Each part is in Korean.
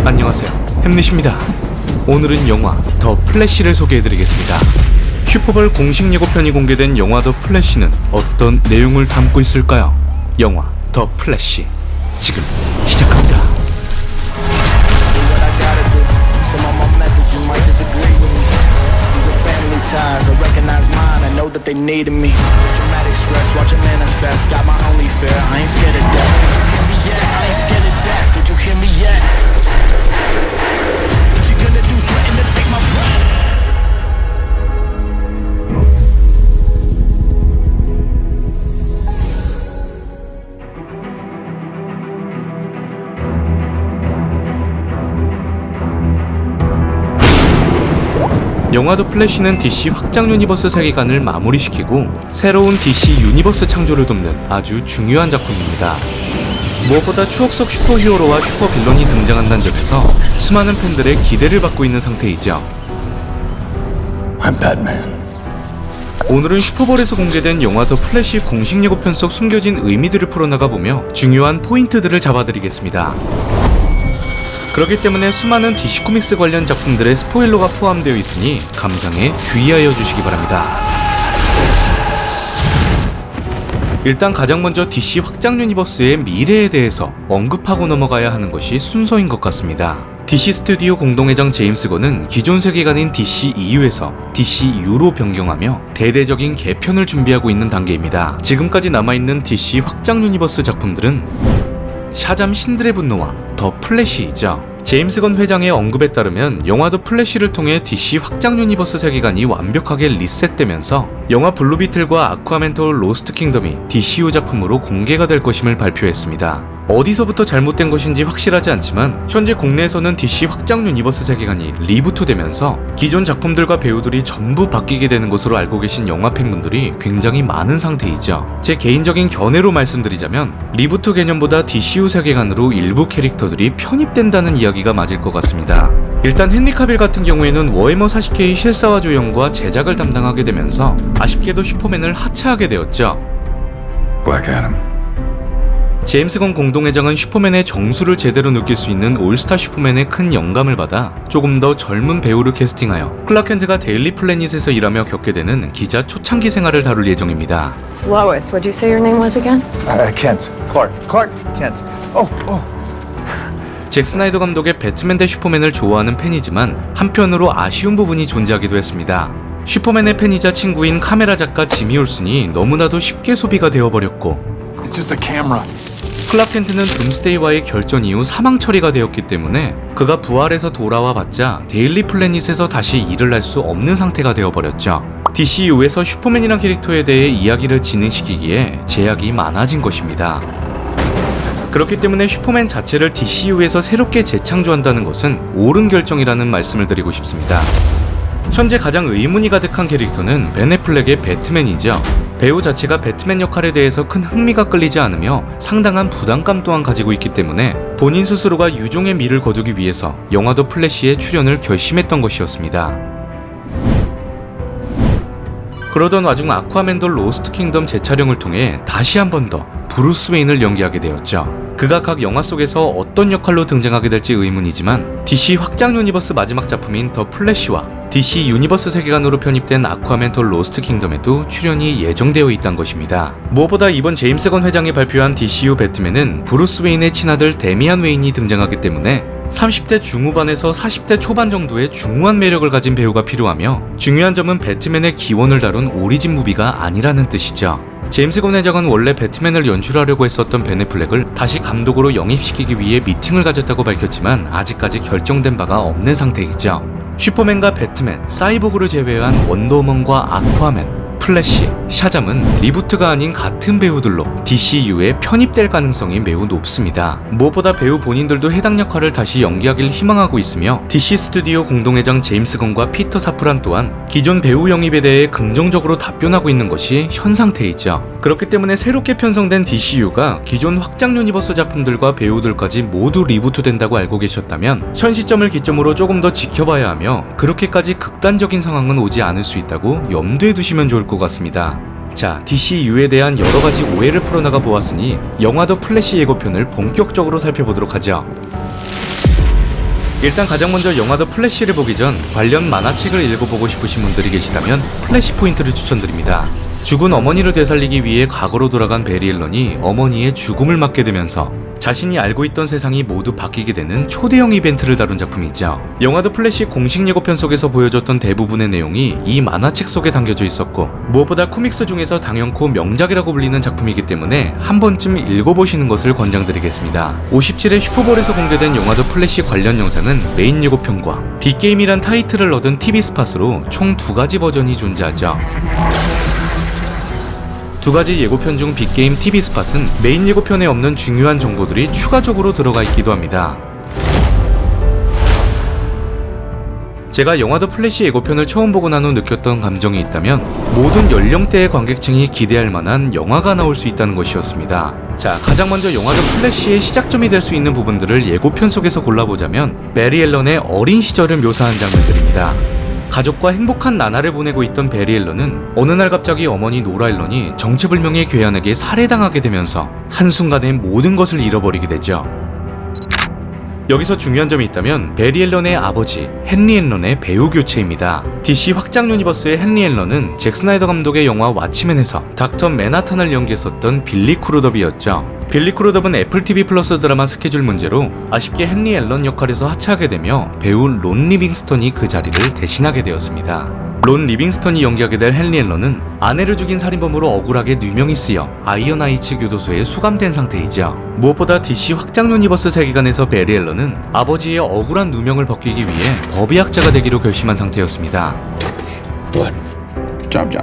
안녕하세요, 햄릿입니다. 오늘은 영화 더 플래시를 소개해드리겠습니다. 슈퍼볼 공식 예고편이 공개된 영화 더 플래시는 어떤 내용을 담고 있을까요? 영화 더 플래시 지금 시작합니다. Ties, I recognize mine, I know that they needed me. This traumatic stress, watch it manifest. Got my only fear, I ain't scared of death. Did you hear me yet? I ain't scared of death. Did you hear me yet? What you gonna do? Threaten to take my breath? 영화 더 플래시는 DC 확장 유니버스 세계관을 마무리시키고 새로운 DC 유니버스 창조를 돕는 아주 중요한 작품입니다. 무엇보다 추억 속 슈퍼히어로와 슈퍼빌런이 등장한다는 점에서 수많은 팬들의 기대를 받고 있는 상태이죠. I'm Batman. 오늘은 슈퍼볼에서 공개된 영화 더 플래시 공식 예고편 속 숨겨진 의미들을 풀어나가 보며 중요한 포인트들을 잡아드리겠습니다. 그렇기 때문에 수많은 DC 코믹스 관련 작품들의 스포일러가 포함되어 있으니 감상에 주의하여 주시기 바랍니다. 일단 가장 먼저 DC 확장 유니버스의 미래에 대해서 언급하고 넘어가야 하는 것이 순서인 것 같습니다. DC 스튜디오 공동회장 제임스 건은 기존 세계관인 DCEU에서 DCU로 변경하며 대대적인 개편을 준비하고 있는 단계입니다. 지금까지 남아있는 DC 확장 유니버스 작품들은 샤잠 신들의 분노와 더 플래시이죠. 제임스 건 회장의 언급에 따르면 영화 더 플래시를 통해 DC 확장 유니버스 세계관이 완벽하게 리셋되면서 영화 블루비틀과 아쿠아맨 더 로스트 킹덤이 DCU 작품으로 공개가 될 것임을 발표했습니다. 어디서부터 잘못된 것인지 확실하지 않지만 현재 국내에서는 DC 확장 유니버스 세계관이 리부트되면서 기존 작품들과 배우들이 전부 바뀌게 되는 것으로 알고 계신 영화 팬분들이 굉장히 많은 상태이죠. 제 개인적인 견해로 말씀드리자면 리부트 개념보다 DCU 세계관으로 일부 캐릭터들이 편입된다는 이야기가 맞을 것 같습니다. 일단 헨리 카빌 같은 경우에는 워해머 40K 실사화 조연과 제작을 담당하게 되면서 아쉽게도 슈퍼맨을 하차하게 되었죠. Black Adam. 제임스 건 공동회장은 슈퍼맨의 정수를 제대로 느낄 수 있는 올스타 슈퍼맨의 큰 영감을 받아 조금 더 젊은 배우를 캐스팅하여 클라크 켄트가 데일리 플래닛에서 일하며 겪게 되는 기자 초창기 생활을 다룰 예정입니다. It's Lois. What'd you say your name was again? Kent. Clark Kent. Oh. 잭 스나이더 감독의 배트맨 대 슈퍼맨을 좋아하는 팬이지만 한편으로 아쉬운 부분이 존재하기도 했습니다. 슈퍼맨의 팬이자 친구인 카메라 작가 지미 올슨이 너무나도 쉽게 소비가 되어버렸고 It's just a camera. 클라크 켄트는 둠스데이와의 결전 이후 사망 처리가 되었기 때문에 그가 부활해서 돌아와 봤자 데일리 플래닛에서 다시 일을 할 수 없는 상태가 되어버렸죠. DCU에서 슈퍼맨이란 캐릭터에 대해 이야기를 진행시키기에 제약이 많아진 것입니다. 그렇기 때문에 슈퍼맨 자체를 DCU에서 새롭게 재창조한다는 것은 옳은 결정이라는 말씀을 드리고 싶습니다. 현재 가장 의문이 가득한 캐릭터는 벤 애플렉의 배트맨이죠. 배우 자체가 배트맨 역할에 대해서 큰 흥미가 끌리지 않으며 상당한 부담감 또한 가지고 있기 때문에 본인 스스로가 유종의 미를 거두기 위해서 영화 더 플래시에 출연을 결심했던 것이었습니다. 그러던 와중 아쿠아맨 더 로스트 킹덤 재촬영을 통해 다시 한 번 더 브루스 웨인을 연기하게 되었죠. 그가 각 영화 속에서 어떤 역할로 등장하게 될지 의문이지만 DC 확장 유니버스 마지막 작품인 더 플래시와 DC 유니버스 세계관으로 편입된 아쿠아맨 더 로스트 킹덤에도 출연이 예정되어 있다는 것입니다. 무엇보다 이번 제임스 건 회장이 발표한 DCU 배트맨은 브루스 웨인의 친아들 데미안 웨인이 등장하기 때문에 30대 중후반에서 40대 초반 정도의 중후한 매력을 가진 배우가 필요하며 중요한 점은 배트맨의 기원을 다룬 오리진 무비가 아니라는 뜻이죠. 제임스 건 회장은 원래 배트맨을 연출하려고 했었던 벤 애플렉을 다시 감독으로 영입시키기 위해 미팅을 가졌다고 밝혔지만 아직까지 결정된 바가 없는 상태이죠. 슈퍼맨과 배트맨, 사이보그를 제외한 원더우먼과 아쿠아맨, 플래시, 샤잠은 리부트가 아닌 같은 배우들로 DCU에 편입될 가능성이 매우 높습니다. 무엇보다 배우 본인들도 해당 역할을 다시 연기하길 희망하고 있으며 DC 스튜디오 공동회장 제임스 건과 피터 사프란 또한 기존 배우 영입에 대해 긍정적으로 답변하고 있는 것이 현 상태이죠. 그렇기 때문에 새롭게 편성된 DCU가 기존 확장 유니버스 작품들과 배우들까지 모두 리부트된다고 알고 계셨다면 현 시점을 기점으로 조금 더 지켜봐야 하며 그렇게까지 극단적인 상황은 오지 않을 수 있다고 염두에 두시면 좋을 것 같습니다. 자, DCU에 대한 여러가지 오해를 풀어나가 보았으니 영화 더 플래시 예고편을 본격적으로 살펴보도록 하죠. 일단 가장 먼저 영화 더 플래시를 보기 전 관련 만화책을 읽어보고 싶으신 분들이 계시다면 플래시 포인트를 추천드립니다. 죽은 어머니를 되살리기 위해 과거로 돌아간 베리 앨런이 어머니의 죽음을 맞게 되면서 자신이 알고 있던 세상이 모두 바뀌게 되는 초대형 이벤트를 다룬 작품이죠. 영화 더 플래시 공식 예고편 속에서 보여줬던 대부분의 내용이 이 만화책 속에 담겨져 있었고 무엇보다 코믹스 중에서 당연코 명작이라고 불리는 작품이기 때문에 한 번쯤 읽어보시는 것을 권장드리겠습니다. 57회 슈퍼볼에서 공개된 영화 더 플래시 관련 영상은 메인 예고편과 빅게임이란 타이틀을 얻은 TV 스팟으로 총 2가지 버전이 존재하죠. 두 가지 예고편 중 빅게임 TV 스팟은 메인 예고편에 없는 중요한 정보들이 추가적으로 들어가 있기도 합니다. 제가 영화 더 플래시 예고편을 처음 보고 난 후 느꼈던 감정이 있다면 모든 연령대의 관객층이 기대할 만한 영화가 나올 수 있다는 것이었습니다. 자, 가장 먼저 영화 더 플래시의 시작점이 될 수 있는 부분들을 예고편 속에서 골라보자면 베리 앨런의 어린 시절을 묘사한 장면들입니다. 가족과 행복한 나날을 보내고 있던 베리 앨런은 어느 날 갑자기 어머니 노라 앨런이 정체불명의 괴한에게 살해당하게 되면서 한순간에 모든 것을 잃어버리게 되죠. 여기서 중요한 점이 있다면 베리 앨런의 아버지 헨리 앨런의 배우 교체입니다. DC 확장 유니버스의 헨리 앨런은 잭 스나이더 감독의 영화 왓치맨에서 닥터 맨하탄을 연기했었던 빌리 크루덥이었죠. 빌리 크루덥은 애플 TV 플러스 드라마 스케줄 문제로 아쉽게 헨리 앨런 역할에서 하차하게 되며 배우 론 리빙스턴이 그 자리를 대신하게 되었습니다. 론 리빙스턴이 연기하게 될 헨리 앨런은 아내를 죽인 살인범으로 억울하게 누명이 쓰여 아이언 하이츠 교도소에 수감된 상태이죠. 무엇보다 DC 확장 유니버스 세계관에서 베리 앨런은 아버지의 억울한 누명을 벗기기 위해 법의학자가 되기로 결심한 상태였습니다. Job.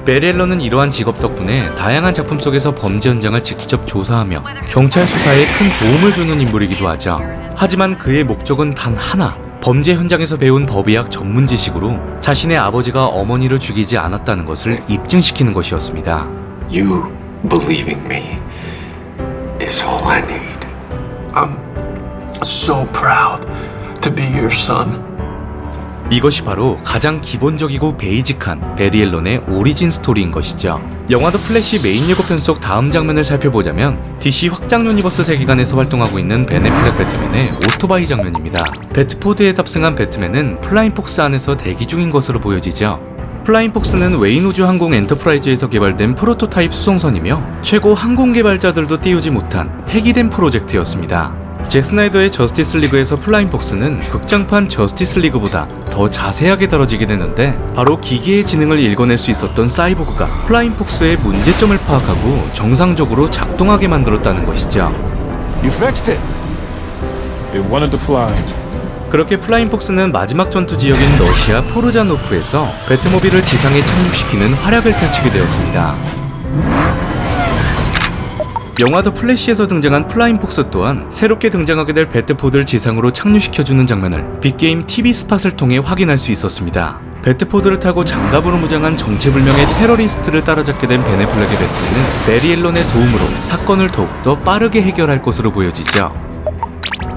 베리 앨런은 이러한 직업 덕분에 다양한 작품 속에서 범죄 현장을 직접 조사하며 경찰 수사에 큰 도움을 주는 인물이기도 하죠. 하지만 그의 목적은 단 하나, 범죄 현장에서 배운 법의학 전문 지식으로 자신의 아버지가 어머니를 죽이지 않았다는 것을 입증시키는 것이었습니다. You believing me is all I need. I'm so proud to be your son. 이것이 바로 가장 기본적이고 베이직한 베리 앨런의 오리진 스토리인 것이죠. 영화 더 플래시 메인 예고편 속 다음 장면을 살펴보자면 DC 확장 유니버스 세계관에서 활동하고 있는 벤 애플렉 배트맨의 오토바이 장면입니다. 배트포드에 탑승한 배트맨은 플라잉 폭스 안에서 대기 중인 것으로 보여지죠. 플라잉 폭스는 웨인 우주 항공 엔터프라이즈에서 개발된 프로토타입 수송선이며 최고 항공 개발자들도 띄우지 못한 폐기된 프로젝트였습니다. 잭 스나이더의 저스티스 리그에서 플라잉 폭스는 극장판 저스티스 리그보다 더 자세하게 다뤄지게 되는데 바로 기계의 지능을 읽어낼 수 있었던 사이보그가 플라잉 폭스의 문제점을 파악하고 정상적으로 작동하게 만들었다는 것이죠. You fixed it. It wanted to fly. 그렇게 플라잉 폭스는 마지막 전투 지역인 러시아 포르자노프에서 배트모빌을 지상에 착륙시키는 활약을 펼치게 되었습니다. 영화 더 플래시에서 등장한 플라잉 폭스 또한 새롭게 등장하게 될 배트포드를 지상으로 착륙시켜주는 장면을 빅게임 TV 스팟을 통해 확인할 수 있었습니다. 배트포드를 타고 장갑으로 무장한 정체불명의 테러리스트를 따라잡게 된 벤 애플렉의 배트맨은 베리 앨런의 도움으로 사건을 더욱더 빠르게 해결할 것으로 보여지죠.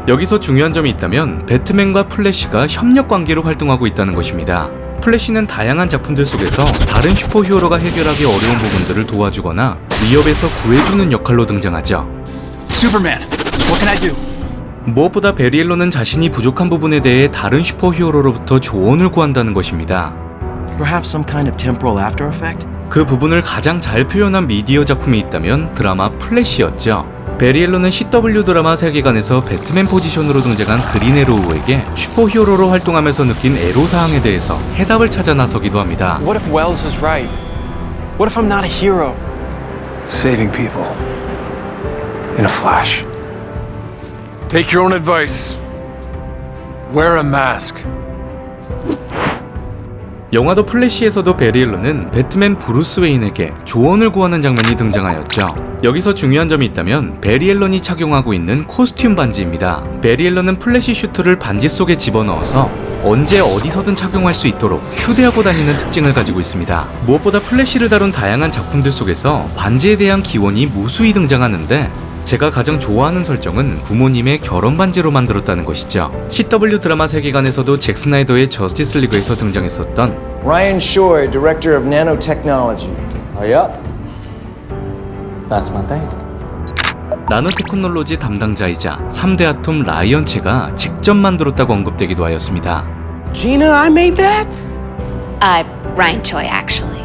여기서 중요한 점이 있다면 배트맨과 플래시가 협력 관계로 활동하고 있다는 것입니다. 플래시는 다양한 작품들 속에서 다른 슈퍼히어로가 해결하기 어려운 부분들을 도와주거나 위협에서 구해주는 역할로 등장하죠. Superman, what can I do? 무엇보다 베리 앨런은 자신이 부족한 부분에 대해 다른 슈퍼히어로로부터 조언을 구한다는 것입니다. Perhaps some kind of temporal after effect? 그 부분을 가장 잘 표현한 미디어 작품이 있다면 드라마 플래시였죠. 베리 앨런은 CW 드라마 세계관에서 배트맨 포지션으로 등장한 그린 에로우에게 슈퍼히어로로 활동하면서 느낀 애로사항에 대해서 해답을 찾아 나서기도 합니다. What if Wells is right? What if I'm not a hero? Saving people. In a flash. Take your own advice. Wear a mask. 영화 더 플래시에서도 베리 앨런은 배트맨 브루스 웨인에게 조언을 구하는 장면이 등장하였죠. 여기서 중요한 점이 있다면 베리 앨런이 착용하고 있는 코스튬 반지입니다. 베리 앨런은 플래시 슈트를 반지 속에 집어넣어서 언제 어디서든 착용할 수 있도록 휴대하고 다니는 특징을 가지고 있습니다. 무엇보다 플래시를 다룬 다양한 작품들 속에서 반지에 대한 기원이 무수히 등장하는데 제가 가장 좋아하는 설정은 부모님의 결혼 반지로 만들었다는 것이죠. CW 드라마 세계관에서도 잭 스나이더의 저스티스 리그에서 등장했었던 Ryan Choi, Director of Nanotechnology. Oh, yep. That's my thing. 나노테크놀로지 담당자이자 3대 아톰 라이언체가 직접 만들었다고 언급되기도 하였습니다. Gina, I made that? Ryan Choi, actually.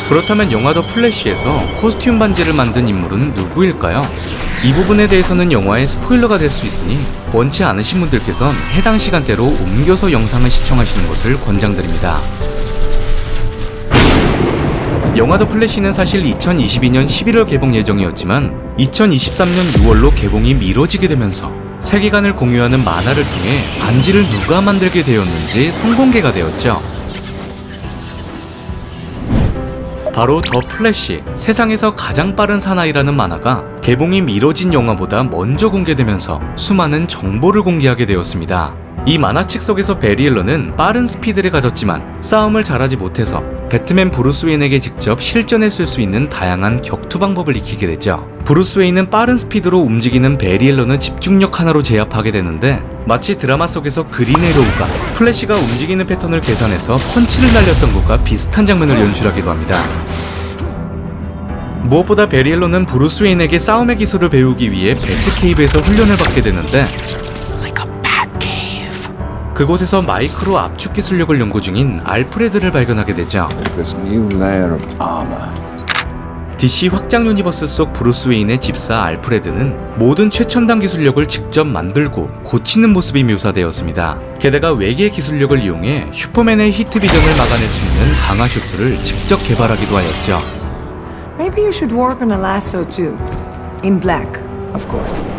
그렇다면 영화 더 플래시에서 코스튬 반지를 만든 인물은 누구일까요? 이 부분에 대해서는 영화의 스포일러가 될 수 있으니 원치 않으신 분들께선 해당 시간대로 옮겨서 영상을 시청하시는 것을 권장드립니다. 영화 더 플래시는 사실 2022년 11월 개봉 예정이었지만 2023년 6월로 개봉이 미뤄지게 되면서 세계관을 공유하는 만화를 통해 반지를 누가 만들게 되었는지 선공개가 되었죠. 바로 더 플래시, 세상에서 가장 빠른 사나이라는 만화가 개봉이 미뤄진 영화보다 먼저 공개되면서 수많은 정보를 공개하게 되었습니다. 이 만화책 속에서 베리 앨런은 빠른 스피드를 가졌지만 싸움을 잘하지 못해서 배트맨 브루스 웨인에게 직접 실전했을 수 있는 다양한 격투 방법을 익히게 되죠. 브루스 웨인은 빠른 스피드로 움직이는 베리 앨런은 집중력 하나로 제압하게 되는데 마치 드라마 속에서 그린 에로우가 플래시가 움직이는 패턴을 계산해서 펀치를 날렸던 것과 비슷한 장면을 연출하기도 합니다. 무엇보다 베리 앨런은 브루스 웨인에게 싸움의 기술을 배우기 위해 배트케이브에서 훈련을 받게 되는데 그곳에서 마이크로 압축 기술력을 연구 중인 알프레드를 발견하게 되죠. DC 확장 유니버스 속 브루스 웨인의 집사 알프레드는 모든 최첨단 기술력을 직접 만들고 고치는 모습이 묘사되었습니다. 게다가 외계 기술력을 이용해 슈퍼맨의 히트 비전을 막아낼 수 있는 강화 슈트를 직접 개발하기도 하였죠. Maybe you should work on a lasso too. In black, of course.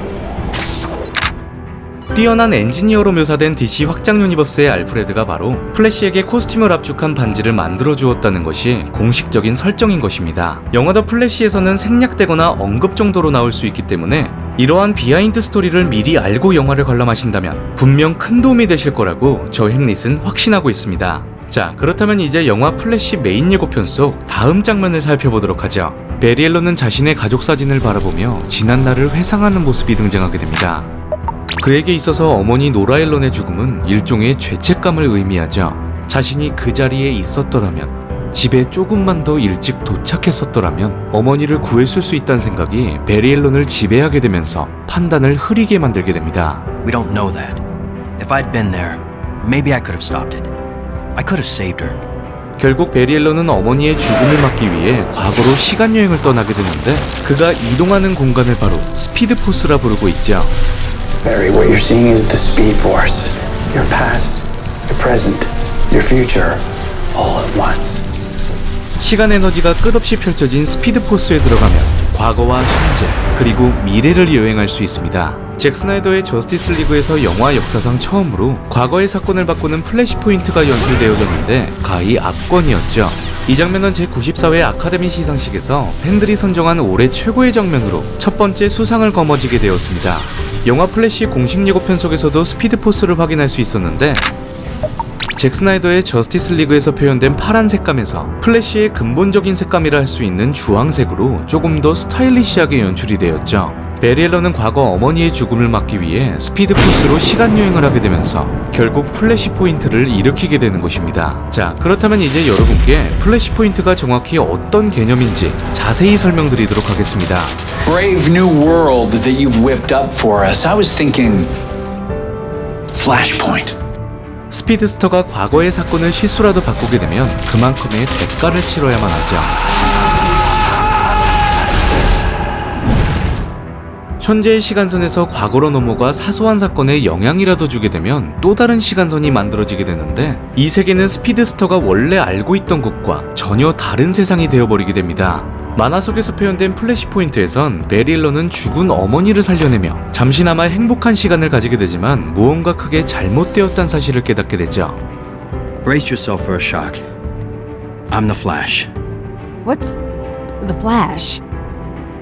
뛰어난 엔지니어로 묘사된 DC 확장 유니버스의 알프레드가 바로 플래시에게 코스튬을 압축한 반지를 만들어 주었다는 것이 공식적인 설정인 것입니다. 영화 더 플래시에서는 생략되거나 언급 정도로 나올 수 있기 때문에 이러한 비하인드 스토리를 미리 알고 영화를 관람하신다면 분명 큰 도움이 되실 거라고 저 햄릿은 확신하고 있습니다. 자, 그렇다면 이제 영화 플래시 메인 예고편 속 다음 장면을 살펴보도록 하죠. 베리 앨런은 자신의 가족 사진을 바라보며 지난 날을 회상하는 모습이 등장하게 됩니다. 그에게 있어서 어머니 노라 앨런의 죽음은 일종의 죄책감을 의미하죠. 자신이 그 자리에 있었더라면, 집에 조금만 더 일찍 도착했었더라면 어머니를 구했을 수 있다는 생각이 베리 앨런을 지배하게 되면서 판단을 흐리게 만들게 됩니다. We don't know that. If I'd been there, maybe I could have stopped it. I could have saved her. 결국 베리 앨런은 어머니의 죽음을 막기 위해 과거로 시간여행을 떠나게 되는데 그가 이동하는 공간을 바로 스피드포스라 부르고 있죠. Barry, what you're seeing is the Speed Force. Your past, your present, your future, all at once. 시간 에너지가 끝없이 펼쳐진 스피드포스에 들어가면 과거와 현재, 그리고 미래를 여행할 수 있습니다. 잭 스나이더의 저스티스 리그에서 영화 역사상 처음으로 과거의 사건을 바꾸는 플래시 포인트가 연출되어졌는데 가히 압권이었죠. 이 장면은 제94회 아카데미 시상식에서 팬들이 선정한 올해 최고의 장면으로 첫 번째 수상을 거머쥐게 되었습니다. 영화 플래시 공식 예고편 속에서도 스피드포스를 확인할 수 있었는데 잭 스나이더의 저스티스 리그에서 표현된 파란 색감에서 플래시의 근본적인 색감이라 할 수 있는 주황색으로 조금 더 스타일리시하게 연출이 되었죠. 베리 앨런은 과거 어머니의 죽음을 막기 위해 스피드포스로 시간여행을 하게 되면서 결국 플래시 포인트를 일으키게 되는 것입니다. 자, 그렇다면 이제 여러분께 플래시 포인트가 정확히 어떤 개념인지 자세히 설명드리도록 하겠습니다. Brave new world that you've whipped up for us. I was thinking Flashpoint. 스피드스터가 과거의 사건을 실수라도 바꾸게 되면 그만큼의 대가를 치러야만 하죠. 현재의 시간선에서 과거로 넘어가 사소한 사건에 영향이라도 주게 되면 또 다른 시간선이 만들어지게 되는데 이 세계는 스피드스터가 원래 알고 있던 것과 전혀 다른 세상이 되어버리게 됩니다. 만화 속에서 표현된 플래시 포인트에선 베리 앨런은 죽은 어머니를 살려내며 잠시나마 행복한 시간을 가지게 되지만 무언가 크게 잘못되었다는 사실을 깨닫게 되죠. Brace yourself for a shock. I'm the Flash. What's the Flash?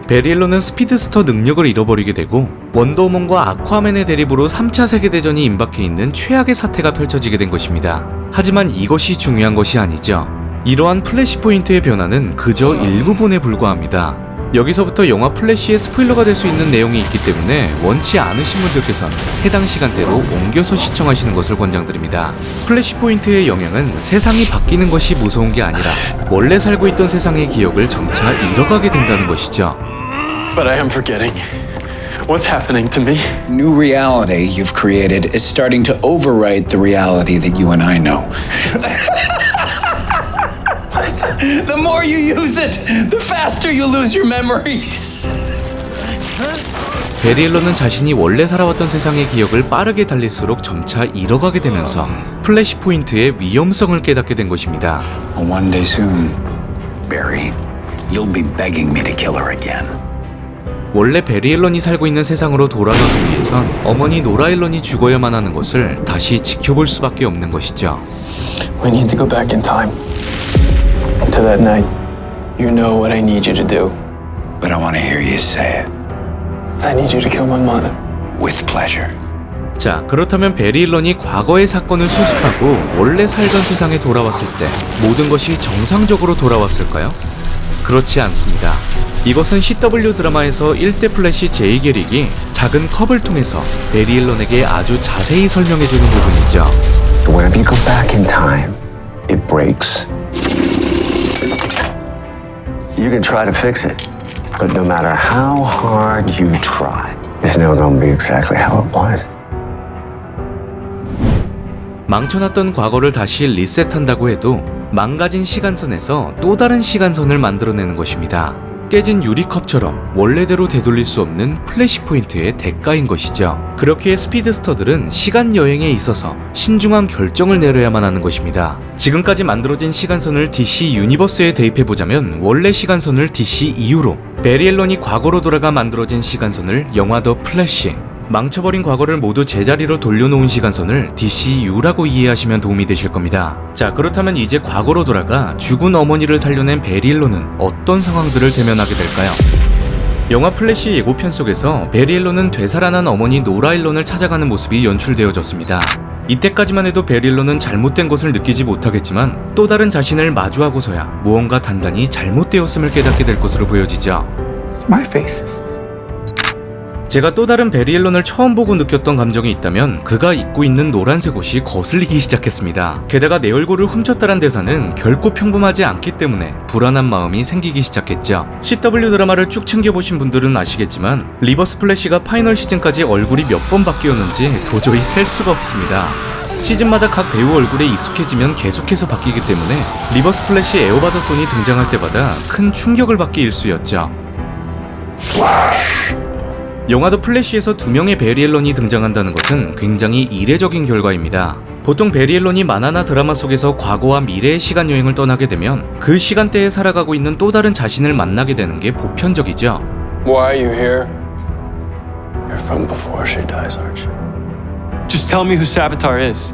베리 앨런은 스피드스터 능력을 잃어버리게 되고 원더우먼과 아쿠아맨의 대립으로 3차 세계대전이 임박해 있는 최악의 사태가 펼쳐지게 된 것입니다. 하지만 이것이 중요한 것이 아니죠. 이러한 플래시 포인트의 변화는 그저 일부분에 불과합니다. 여기서부터 영화 플래시의 스포일러가 될 수 있는 내용이 있기 때문에 원치 않으신 분들께서는 해당 시간대로 옮겨서 시청하시는 것을 권장드립니다. 플래시 포인트의 영향은 세상이 바뀌는 것이 무서운 게 아니라 원래 살고 있던 세상의 기억을 점차 잃어가게 된다는 것이죠. But I am forgetting. What's happening to me? New reality you've created is starting to overwrite the reality that you and I know. The more you use it, the faster you lose your memories. 베리 앨런은 자신이 원래 살아왔던 세상의 기억을 빠르게 달릴수록 점차 잃어가게 되면서 플래시 포인트의 위험성을 깨닫게 된 것입니다. One day soon, Barry, you'll be begging me to kill her again. 원래 베리 앨런이 살고 있는 세상으로 돌아가기 위해선 어머니 노라 앨런이 죽어야만 하는 것을 다시 지켜볼 수밖에 없는 것이죠. We need to go back in time. To that night. You know what I need you to do. But I want to hear you say it. I need you to kill my mother. With pleasure. 자, 그렇다면 베리 앨런이 과거의 사건을 수습하고 원래 살던 세상에 돌아왔을 때 모든 것이 정상적으로 돌아왔을까요? 그렇지 않습니다. 이것은 CW 드라마에서 1대 플래시 제이 게릭이 작은 컵을 통해서 베리 앨런에게 아주 자세히 설명해주는 부분이죠. Whenever you go back in time, it breaks. You can try to fix it, but no matter how hard you try, it's never going to be exactly how it was. 망쳐놨던 과거를 다시 리셋한다고 해도 망가진 시간선에서 또 다른 시간선을 만들어내는 것입니다. 깨진 유리컵처럼 원래대로 되돌릴 수 없는 플래시 포인트의 대가인 것이죠. 그렇기에 스피드스터들은 시간 여행에 있어서 신중한 결정을 내려야만 하는 것입니다. 지금까지 만들어진 시간선을 DC 유니버스에 대입해보자면 원래 시간선을 DC 이후로, 베리 앨런이 과거로 돌아가 만들어진 시간선을 영화 더 플래시, 망쳐버린 과거를 모두 제자리로 돌려놓은 시간선을 DCU라고 이해하시면 도움이 되실 겁니다. 자, 그렇다면 이제 과거로 돌아가 죽은 어머니를 살려낸 베리 앨런은 어떤 상황들을 대면하게 될까요? 영화 플래시 예고편 속에서 베리 앨런은 되살아난 어머니 노라 앨런을 찾아가는 모습이 연출되어졌습니다. 이때까지만 해도 베리 앨런은 잘못된 것을 느끼지 못하겠지만 또 다른 자신을 마주하고서야 무언가 단단히 잘못되었음을 깨닫게 될 것으로 보여지죠. My face. 제가 또 다른 베리 앨런을 처음 보고 느꼈던 감정이 있다면 그가 입고 있는 노란색 옷이 거슬리기 시작했습니다. 게다가 내 얼굴을 훔쳤다란 대사는 결코 평범하지 않기 때문에 불안한 마음이 생기기 시작했죠. CW 드라마를 쭉 챙겨보신 분들은 아시겠지만 리버스 플래시가 파이널 시즌까지 얼굴이 몇 번 바뀌었는지 도저히 셀 수가 없습니다. 시즌마다 각 배우 얼굴에 익숙해지면 계속해서 바뀌기 때문에 리버스 플래시 에어바드 손이 등장할 때마다 큰 충격을 받기 일쑤였죠. 영화 더 플래시에서 2명의 베리 앨런이 등장한다는 것은 굉장히 이례적인 결과입니다. 보통 베리 앨런이 만화나 드라마 속에서 과거와 미래의 시간 여행을 떠나게 되면 그 시간대에 살아가고 있는 또 다른 자신을 만나게 되는 게 보편적이죠. Why are you here? You're from before she dies, aren't you? Just tell me who Savitar is.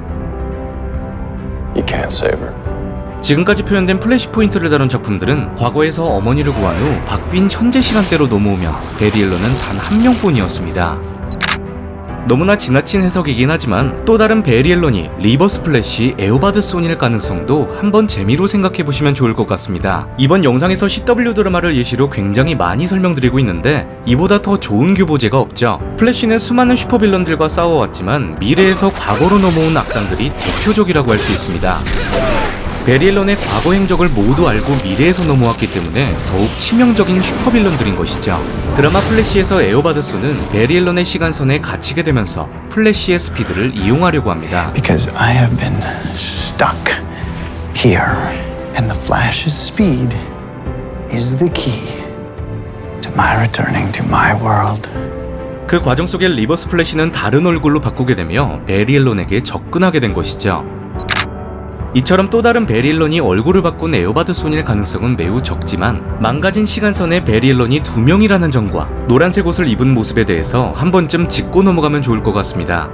You can't save her. 지금까지 표현된 플래시 포인트를 다룬 작품들은 과거에서 어머니를 구한 후 바뀐 현재 시간대로 넘어오면 베리 앨런은 단 한 명뿐이었습니다. 너무나 지나친 해석이긴 하지만 또 다른 베리 앨런이 리버스 플래시 에어바드 손일 가능성도 한번 재미로 생각해보시면 좋을 것 같습니다. 이번 영상에서 CW 드라마를 예시로 굉장히 많이 설명드리고 있는데 이보다 더 좋은 교보제가 없죠. 플래시는 수많은 슈퍼빌런들과 싸워왔지만 미래에서 과거로 넘어온 악당들이 대표적이라고 할 수 있습니다. 베리 앨런의 과거 행적을 모두 알고 미래에서 넘어왔기 때문에 더욱 치명적인 슈퍼빌런들인 것이죠. 드라마 플래시에서 에어바드 소는 베리 앨런의 시간선에 갇히게 되면서 플래시의 스피드를 이용하려고 합니다. Because I have been stuck here, and the Flash's speed is the key to my returning to my world. 그 과정 속에 리버스 플래시는 다른 얼굴로 바꾸게 되며 베리 앨런에게 접근하게 된 것이죠. 이처럼 또 다른 베리 앨런이 얼굴을 바꾼 에어바드 손일 가능성은 매우 적지만 망가진 시간선에 베리 앨런이 2명이라는 점과 노란색 옷을 입은 모습에 대해서 한 번쯤 짚고 넘어가면 좋을 것 같습니다.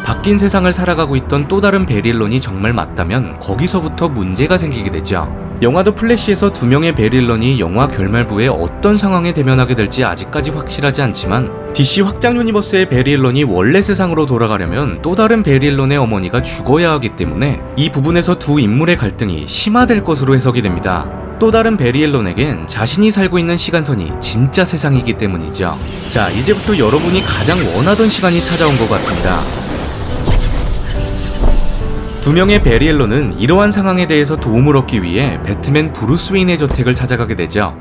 바뀐 세상을 살아가고 있던 또 다른 베리 앨런이 정말 맞다면 거기서부터 문제가 생기게 되죠. 영화 더 플래시에서 2명의 베리 앨런이 영화 결말부에 어떤 상황에 대면하게 될지 아직까지 확실하지 않지만 DC 확장 유니버스의 베리 앨런이 원래 세상으로 돌아가려면 또 다른 베리 앨런의 어머니가 죽어야 하기 때문에 이 부분에서 두 인물의 갈등이 심화될 것으로 해석이 됩니다. 또 다른 베리 앨런에겐 자신이 살고 있는 시간선이 진짜 세상이기 때문이죠. 자, 이제부터 여러분이 가장 원하던 시간이 찾아온 것 같습니다. 2명의 베리 앨런은 이러한 상황에 대해서 도움을 얻기 위해 배트맨 브루스 웨인의 저택을 찾아가게 되죠.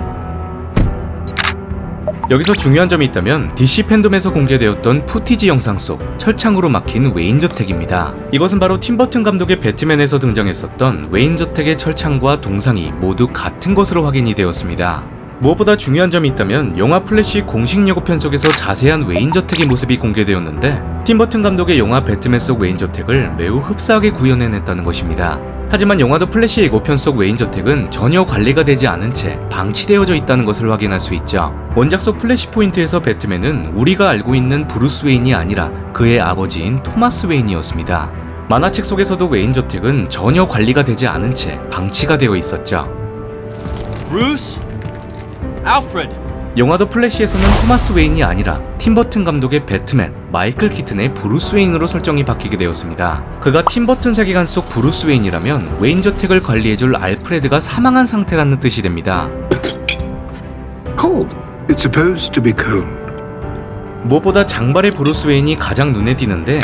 여기서 중요한 점이 있다면 DC 팬덤에서 공개되었던 푸티지 영상 속 철창으로 막힌 웨인 저택입니다. 이것은 바로 팀버튼 감독의 배트맨에서 등장했었던 웨인 저택의 철창과 동상이 모두 같은 것으로 확인이 되었습니다. 무엇보다 중요한 점이 있다면 영화 플래시 공식 예고편 속에서 자세한 웨인 저택의 모습이 공개되었는데 팀버튼 감독의 영화 배트맨 속 웨인 저택을 매우 흡사하게 구현해냈다는 것입니다. 하지만 영화도 플래시 예고편 속 웨인 저택은 전혀 관리가 되지 않은 채 방치되어져 있다는 것을 확인할 수 있죠. 원작 속 플래시 포인트에서 배트맨은 우리가 알고 있는 브루스 웨인이 아니라 그의 아버지인 토마스 웨인이었습니다. 만화책 속에서도 웨인 저택은 전혀 관리가 되지 않은 채 방치가 되어 있었죠. Bruce? Alfred! 영화도 플래시에서는 토마스 웨인이 아니라 팀버튼 감독의 배트맨, 마이클 키튼의 브루스 웨인으로 설정이 바뀌게 되었습니다. 그가 팀버튼 세계관 속 브루스 웨인이라면 웨인 저택을 관리해줄 알프레드가 사망한 상태라는 뜻이 됩니다. Cold. It's supposed to be cold. 무엇보다 장발의 브루스 웨인이 가장 눈에 띄는데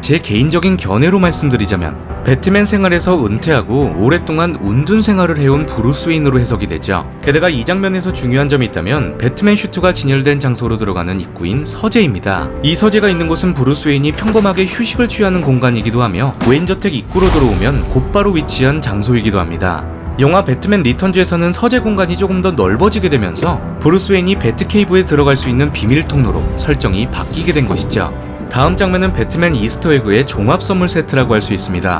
제 개인적인 견해로 말씀드리자면 배트맨 생활에서 은퇴하고 오랫동안 운둔 생활을 해온 브루스 웨인으로 해석이 되죠. 게다가 이 장면에서 중요한 점이 있다면 배트맨 슈트가 진열된 장소로 들어가는 입구인 서재입니다. 이 서재가 있는 곳은 브루스 웨인이 평범하게 휴식을 취하는 공간이기도 하며 웨인 저택 입구로 들어오면 곧바로 위치한 장소이기도 합니다. 영화 배트맨 리턴즈에서는 서재 공간이 조금 더 넓어지게 되면서 브루스 웨인이 배트케이브에 들어갈 수 있는 비밀 통로로 설정이 바뀌게 된 것이죠. 다음 장면은 배트맨 이스터에그의 종합 선물 세트라고 할 수 있습니다.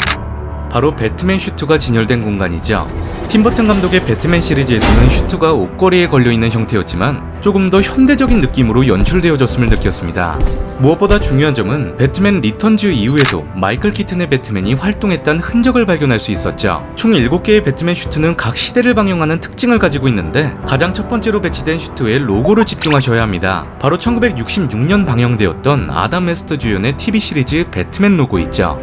바로 배트맨 슈트가 진열된 공간이죠. 팀버튼 감독의 배트맨 시리즈에서는 슈트가 옷걸이에 걸려있는 형태였지만 조금 더 현대적인 느낌으로 연출되어졌음을 느꼈습니다. 무엇보다 중요한 점은 배트맨 리턴즈 이후에도 마이클 키튼의 배트맨이 활동했다는 흔적을 발견할 수 있었죠. 총 7개의 배트맨 슈트는 각 시대를 방영하는 특징을 가지고 있는데 가장 첫 번째로 배치된 슈트의 로고를 집중하셔야 합니다. 바로 1966년 방영되었던 아담 웨스트 주연의 TV 시리즈 배트맨 로고 있죠.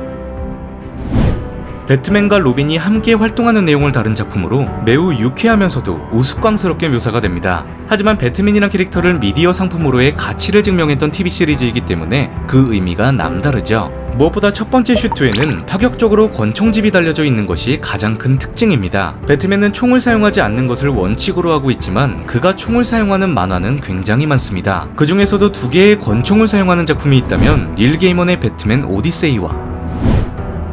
배트맨과 로빈이 함께 활동하는 내용을 다룬 작품으로 매우 유쾌하면서도 우스꽝스럽게 묘사가 됩니다. 하지만 배트맨이란 캐릭터를 미디어 상품으로의 가치를 증명했던 TV 시리즈이기 때문에 그 의미가 남다르죠. 무엇보다 첫 번째 슈트에는 파격적으로 권총집이 달려져 있는 것이 가장 큰 특징입니다. 배트맨은 총을 사용하지 않는 것을 원칙으로 하고 있지만 그가 총을 사용하는 만화는 굉장히 많습니다. 그 중에서도 2개의 권총을 사용하는 작품이 있다면 닐 게이먼의 배트맨 오디세이와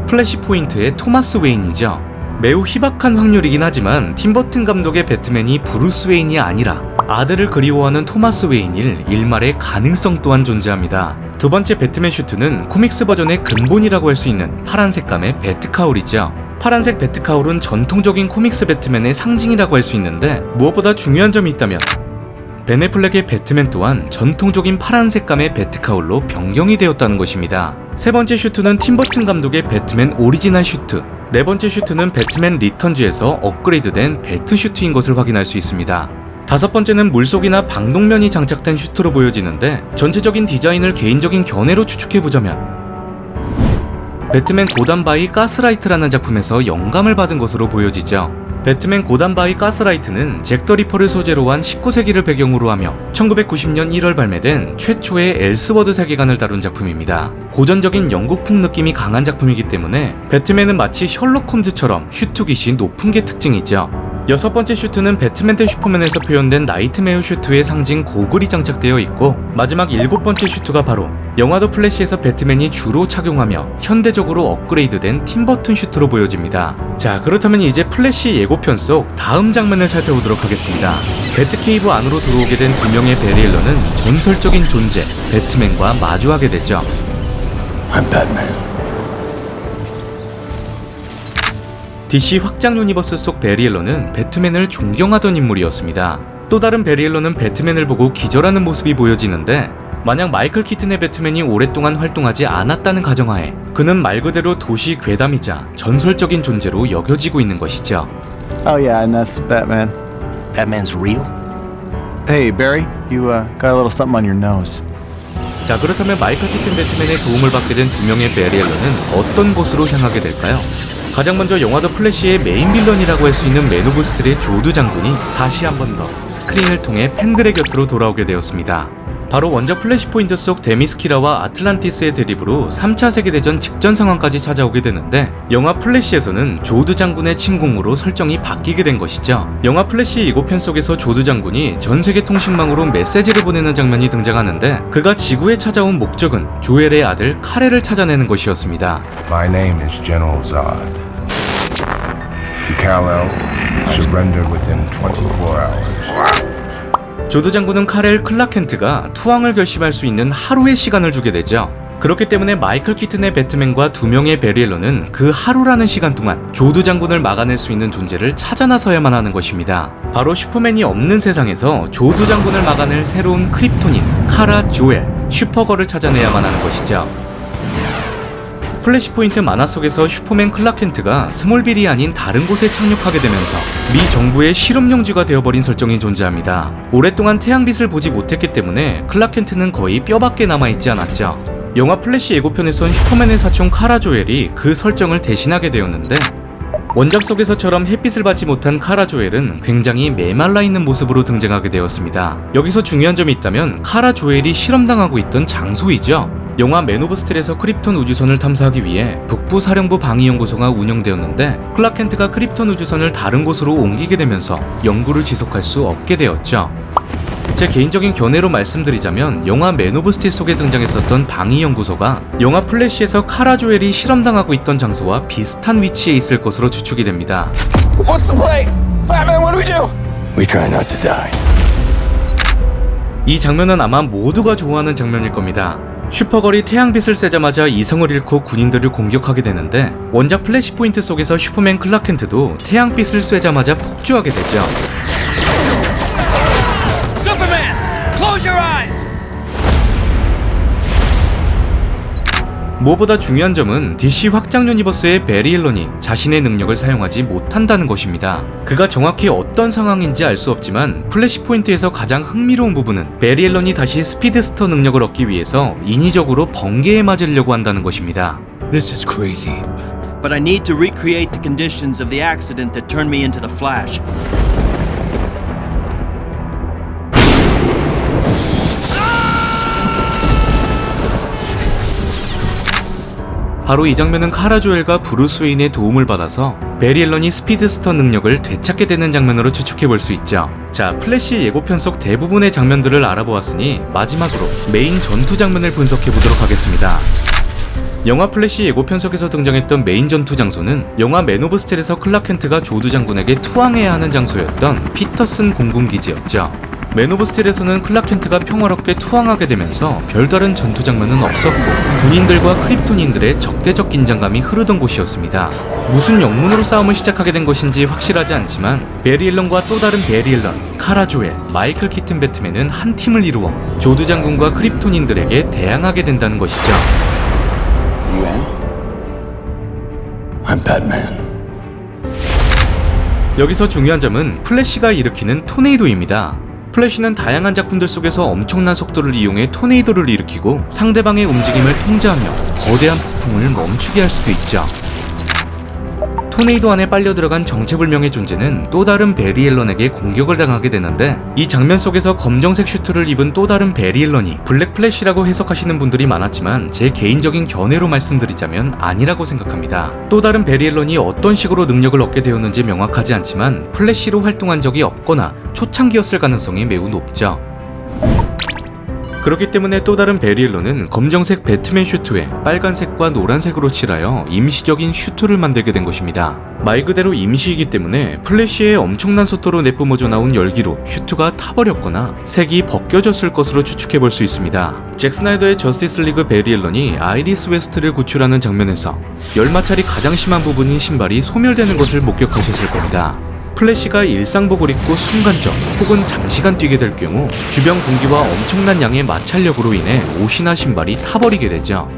플래시 포인트의 토마스 웨인이죠. 매우 희박한 확률이긴 하지만 팀버튼 감독의 배트맨이 브루스 웨인이 아니라 아들을 그리워하는 토마스 웨인일 일말의 가능성 또한 존재합니다. 두 번째 배트맨 슈트는 코믹스 버전의 근본이라고 할 수 있는 파란 색감의 배트카울이죠. 파란색 배트카울은 전통적인 코믹스 배트맨의 상징이라고 할 수 있는데 무엇보다 중요한 점이 있다면 벤 애플렉의 배트맨 또한 전통적인 파란 색감의 배트카울로 변경이 되었다는 것입니다. 세 번째 슈트는 팀버튼 감독의 배트맨 오리지널 슈트, 네 번째 슈트는 배트맨 리턴즈에서 업그레이드된 배트 슈트인 것을 확인할 수 있습니다. 다섯 번째는 물속이나 방독면이 장착된 슈트로 보여지는데 전체적인 디자인을 개인적인 견해로 추측해보자면 배트맨 고담 바이 가스라이트라는 작품에서 영감을 받은 것으로 보여지죠. 배트맨 고담 바이 가스라이트는 잭 더 리퍼를 소재로 한 19세기를 배경으로 하며 1990년 1월 발매된 최초의 엘스워드 세계관을 다룬 작품입니다. 고전적인 영국풍 느낌이 강한 작품이기 때문에 배트맨은 마치 셜록 홈즈처럼 슈트깃이 높은 게 특징이죠. 여섯 번째 슈트는 배트맨 대 슈퍼맨에서 표현된 나이트메어 슈트의 상징 고글이 장착되어 있고 마지막 일곱 번째 슈트가 바로 영화도 플래시에서 배트맨이 주로 착용하며 현대적으로 업그레이드된 팀버튼 슈트로 보여집니다. 자, 그렇다면 이제 플래시 예고편 속 다음 장면을 살펴보도록 하겠습니다. 배트케이브 안으로 들어오게 된 두 명의 베리엘러는 전설적인 존재 배트맨과 마주하게 되죠. I'm Batman. DC 확장 유니버스 속 베리엘러는 배트맨을 존경하던 인물이었습니다. 또 다른 베리엘러는 배트맨을 보고 기절하는 모습이 보여지는데 만약 마이클 키튼의 배트맨이 오랫동안 활동하지 않았다는 가정하에 그는 말 그대로 도시 괴담이자 전설적인 존재로 여겨지고 있는 것이죠. Oh yeah, and that's Batman. Batman's real? Hey Barry, you got a little something on your nose. 자, 그렇다면 마이클 키튼 배트맨의 도움을 받게 된 두 명의 베리엘러는 어떤 곳으로 향하게 될까요? 가장 먼저 영화 더 플래시의 메인 빌런이라고 할 수 있는 맨 오브 스틸의 조드 장군이 다시 한 번 더 스크린을 통해 팬들의 곁으로 돌아오게 되었습니다. 바로 원작 플래시포인트 속 데미스키라와 아틀란티스의 대립으로 3차 세계대전 직전 상황까지 찾아오게 되는데, 영화 플래시에서는 조드 장군의 침공으로 설정이 바뀌게 된 것이죠. 영화 플래시 예고편 속에서 조드 장군이 전 세계 통신망으로 메시지를 보내는 장면이 등장하는데, 그가 지구에 찾아온 목적은 조엘의 아들 카렐을 찾아내는 것이었습니다. My name is General Zod. To Kal-El, surrender within 24 hours. 조드 장군은 카렐 클라켄트가 투항을 결심할 수 있는 하루의 시간을 주게 되죠. 그렇기 때문에 마이클 키튼의 배트맨과 2명의 베리엘런은 그 하루라는 시간 동안 조드 장군을 막아낼 수 있는 존재를 찾아 나서야만 하는 것입니다. 바로 슈퍼맨이 없는 세상에서 조드 장군을 막아낼 새로운 크립토닌 카라 조엘, 슈퍼걸을 찾아내야만 하는 것이죠. 플래시포인트 만화 속에서 슈퍼맨 클라켄트가 스몰빌이 아닌 다른 곳에 착륙하게 되면서 미 정부의 실험용지가 되어버린 설정이 존재합니다. 오랫동안 태양빛을 보지 못했기 때문에 클라켄트는 거의 뼈밖에 남아있지 않았죠. 영화 플래시 예고편에선 슈퍼맨의 사촌 카라 조엘이 그 설정을 대신하게 되었는데, 원작 속에서처럼 햇빛을 받지 못한 카라 조엘은 굉장히 메말라 있는 모습으로 등장하게 되었습니다. 여기서 중요한 점이 있다면 카라 조엘이 실험당하고 있던 장소이죠. 영화 맨 오브 스틸에서 크립톤 우주선을 탐사하기 위해 북부 사령부 방위연구소가 운영되었는데, 클라켄트가 크립톤 우주선을 다른 곳으로 옮기게 되면서 연구를 지속할 수 없게 되었죠. 제 개인적인 견해로 말씀드리자면, 영화 맨 오브 스틸 속에 등장했었던 방위연구소가 영화 플래시에서 카라 조엘이 실험당하고 있던 장소와 비슷한 위치에 있을 것으로 추측이 됩니다. What's the play? Batman, what do we do? We try not to die. 이 장면은 아마 모두가 좋아하는 장면일 겁니다. 슈퍼걸이 태양빛을 쐬자마자 이성을 잃고 군인들을 공격하게 되는데, 원작 플래시포인트 속에서 슈퍼맨 클라켄트도 태양빛을 쐬자마자 폭주하게 되죠. Superman! Close your eyes! 무엇보다 중요한 점은 DC 확장 유니버스의 베리 앨런이 자신의 능력을 사용하지 못한다는 것입니다. 그가 정확히 어떤 상황인지 알 수 없지만 플래시포인트에서 가장 흥미로운 부분은 베리 앨런이 다시 스피드스터 능력을 얻기 위해서 인위적으로 번개에 맞으려고 한다는 것입니다. This is crazy. But I need to recreate the conditions of the accident that turned me into the Flash. 바로 이 장면은 카라 조엘과 브루스 웨인의 도움을 받아서 베리 앨런이 스피드스터 능력을 되찾게 되는 장면으로 추측해 볼 수 있죠. 자, 플래시 예고편 속 대부분의 장면들을 알아보았으니 마지막으로 메인 전투 장면을 분석해 보도록 하겠습니다. 영화 플래시 예고편 속에서 등장했던 메인 전투 장소는 영화 맨 오브 스틸에서 클라켄트가 조드 장군에게 투항해야 하는 장소였던 피터슨 공군기지였죠. 맨 오브 스틸에서는 클라켄트가 평화롭게 투항하게 되면서 별다른 전투 장면은 없었고, 군인들과 크립톤인들의 적대적 긴장감이 흐르던 곳이었습니다. 무슨 영문으로 싸움을 시작하게 된 것인지 확실하지 않지만, 베리 앨런과 또 다른 베리 앨런, 카라 조엘, 마이클 키튼 배트맨은 한 팀을 이루어 조드 장군과 크립톤인들에게 대항하게 된다는 것이죠. I'm Batman. 여기서 중요한 점은 플래시가 일으키는 토네이도입니다. 플래시는 다양한 작품들 속에서 엄청난 속도를 이용해 토네이도를 일으키고 상대방의 움직임을 통제하며 거대한 폭풍을 멈추게 할 수도 있죠. 토네이도 안에 빨려 들어간 정체불명의 존재는 또 다른 베리 앨런에게 공격을 당하게 되는데, 이 장면 속에서 검정색 슈트를 입은 또 다른 베리 앨런이 블랙 플래시라고 해석하시는 분들이 많았지만, 제 개인적인 견해로 말씀드리자면 아니라고 생각합니다. 또 다른 베리 앨런이 어떤 식으로 능력을 얻게 되었는지 명확하지 않지만 플래시로 활동한 적이 없거나 초창기였을 가능성이 매우 높죠. 그렇기 때문에 또 다른 베리 앨런은 검정색 배트맨 슈트에 빨간색과 노란색으로 칠하여 임시적인 슈트를 만들게 된 것입니다. 말 그대로 임시이기 때문에 플래시의 엄청난 속도로 내뿜어져 나온 열기로 슈트가 타버렸거나 색이 벗겨졌을 것으로 추측해볼 수 있습니다. 잭 스나이더의 저스티스 리그 베리 앨런이 아이리스 웨스트를 구출하는 장면에서 열마찰이 가장 심한 부분인 신발이 소멸되는 것을 목격하셨을 겁니다. 플래시가 일상복을 입고 순간적 혹은 장시간 뛰게 될 경우 주변 공기와 엄청난 양의 마찰력으로 인해 옷이나 신발이 타버리게 되죠.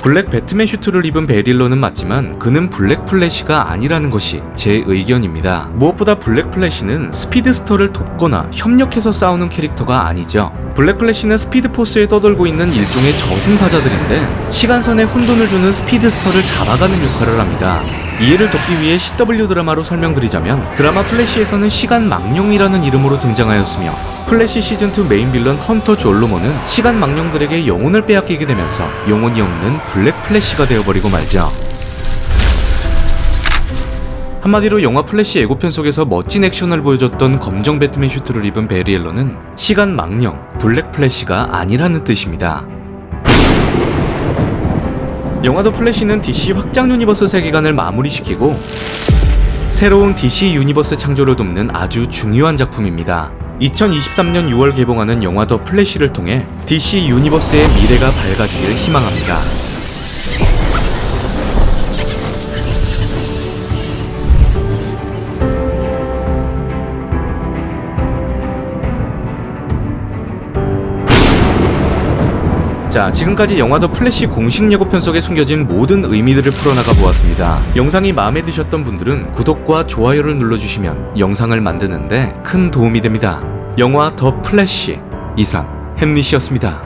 블랙 배트맨 슈트를 입은 베리 앨런은 맞지만 그는 블랙 플래시가 아니라는 것이 제 의견입니다. 무엇보다 블랙 플래시는 스피드스터를 돕거나 협력해서 싸우는 캐릭터가 아니죠. 블랙 플래시는 스피드포스에 떠돌고 있는 일종의 저승사자들인데, 시간선에 혼돈을 주는 스피드스터를 잡아가는 역할을 합니다. 이해를 돕기 위해 CW 드라마로 설명드리자면 드라마 플래시에서는 시간 망령이라는 이름으로 등장하였으며 플래시 시즌2 메인 빌런 헌터 졸로모는 시간 망령들에게 영혼을 빼앗기게 되면서 영혼이 없는 블랙 플래시가 되어버리고 말죠. 한마디로 영화 플래시 예고편 속에서 멋진 액션을 보여줬던 검정 배트맨 슈트를 입은 베리 앨런은 시간 망령, 블랙 플래시가 아니라는 뜻입니다. 영화 더 플래시는 DC 확장 유니버스 세계관을 마무리시키고 새로운 DC 유니버스 창조를 돕는 아주 중요한 작품입니다. 2023년 6월 개봉하는 영화 더 플래시를 통해 DC 유니버스의 미래가 밝아지길 희망합니다. 자, 지금까지 영화 더 플래시 공식 예고편 속에 숨겨진 모든 의미들을 풀어나가 보았습니다. 영상이 마음에 드셨던 분들은 구독과 좋아요를 눌러주시면 영상을 만드는데 큰 도움이 됩니다. 영화 더 플래시, 이상 햄릿이었습니다.